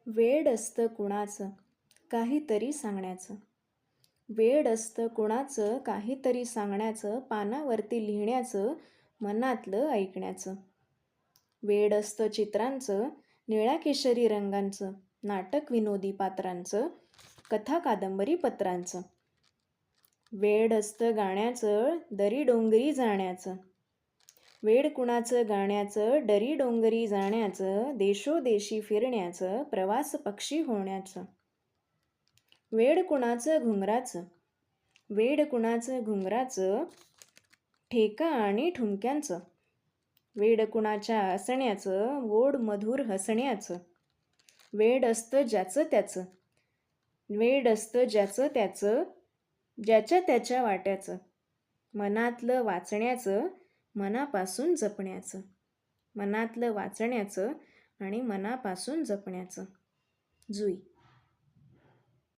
वेड असतं कुणाचं काहीतरी सांगण्याचं. वेड असतं कुणाचं काहीतरी सांगण्याचं, पानावरती लिहिण्याचं, मनातलं ऐकण्याचं. वेड असतं चित्रांचं, निळ्या केशरी रंगांचं, नाटक विनोदी पात्रांचं, कथा कादंबरी पत्रांचं. वेड असतं गाण्याचं, दरी डोंगरी जाण्याचं. वेड कुणाचं गाण्याचं, डरी डोंगरी जाण्याचं, देशोदेशी फिरण्याचं, प्रवास पक्षी होण्याचं. वेड कुणाचं घुंगराचं, वेड कुणाचं घुंगराचं, ठेका आणि ठुमक्यांचं. वेड कुणाच्या हसण्याचं, गोड मधुर हसण्याचं. वेड असतं ज्याचं त्याचं, वेड असतं ज्याचं त्याचं, ज्याच्या त्याच्या वाट्याचं. मनातलं वाचण्याचं, मनापासून जपण्याचं. मनातलं वाचण्याचं आणि मनापासून जपण्याचं. जुई.